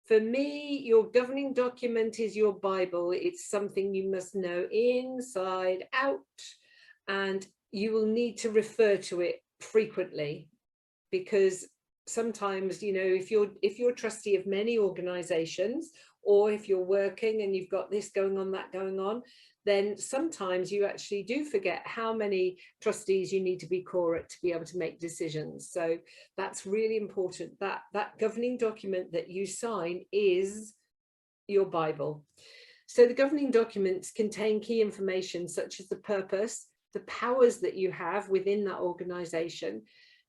For me, your governing document is your Bible. It's something you must know inside out, and you will need to refer to it frequently, because sometimes, you know, if you're trustee of many organizations, or if you're working and you've got this going on, that going on, then sometimes you actually do forget how many trustees you need to be quorate to be able to make decisions. So that's really important, that that governing document that you sign is your Bible. So the governing documents contain key information such as the purpose, the powers that you have within that organization,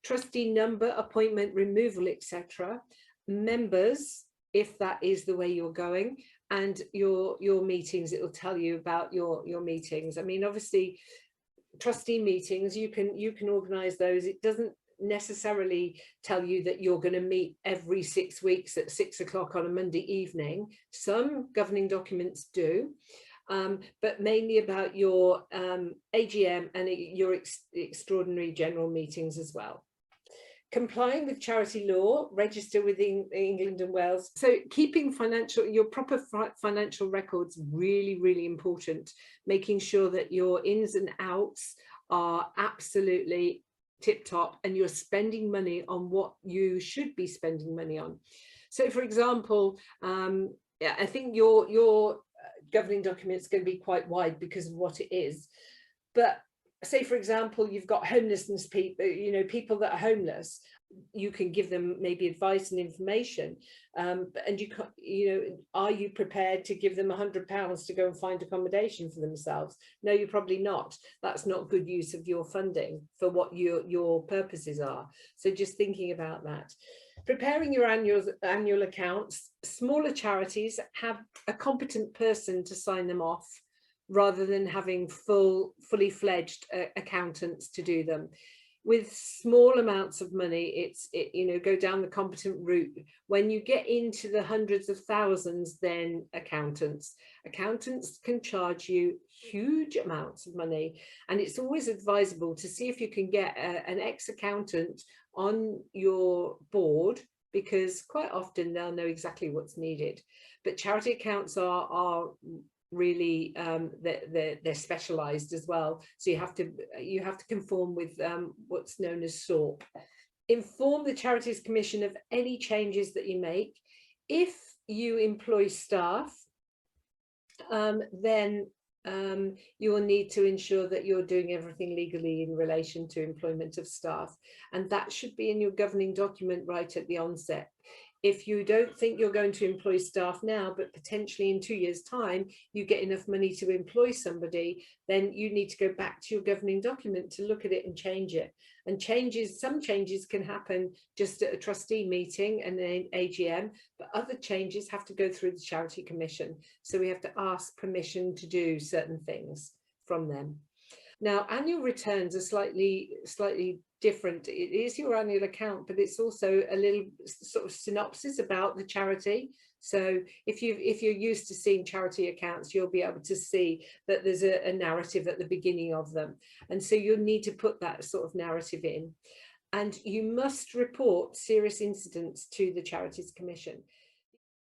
trustee number, appointment, removal, etc., members, if that is the way you're going, and your meetings. It will tell you about your meetings. I mean, obviously, trustee meetings, you can organize those. It doesn't necessarily tell you that you're going to meet every 6 weeks at 6 o'clock on a Monday evening. Some governing documents do. But mainly about your AGM and your extraordinary general meetings as well. Complying with charity law, register with England and Wales. So keeping your proper financial records, really, really important. Making sure that your ins and outs are absolutely tip top and you're spending money on what you should be spending money on. So for example, I think your governing document is going to be quite wide because of what it is. But say, for example, you've got homelessness people, you know, people that are homeless, you can give them maybe advice and information. And you know, are you prepared to give them £100 to go and find accommodation for themselves? No, you're probably not. That's not good use of your funding for what your purposes are. So just thinking about that. Preparing your annual accounts. Smaller charities have a competent person to sign them off, rather than having fully fledged accountants to do them. With small amounts of money, you know, go down the competent route. When you get into the hundreds of thousands, then accountants can charge you huge amounts of money, and it's always advisable to see if you can get an ex-accountant on your board, because quite often they'll know exactly what's needed. But charity accounts are really they're specialized as well, so you have to conform with what's known as SORP. Inform the Charities Commission of any changes that you make. If you employ staff, then you will need to ensure that you're doing everything legally in relation to employment of staff, and that should be in your governing document right at the onset. If you don't think you're going to employ staff now, but potentially in 2 years' time, you get enough money to employ somebody, then you need to go back to your governing document to look at it and change it. And some changes can happen just at a trustee meeting and an AGM, but other changes have to go through the Charity Commission. So we have to ask permission to do certain things from them. Now, annual returns are slightly different. It is your annual account, but it's also a little sort of synopsis about the charity. So if you're used to seeing charity accounts, you'll be able to see that there's a narrative at the beginning of them. And so you'll need to put that sort of narrative in. And you must report serious incidents to the Charities Commission.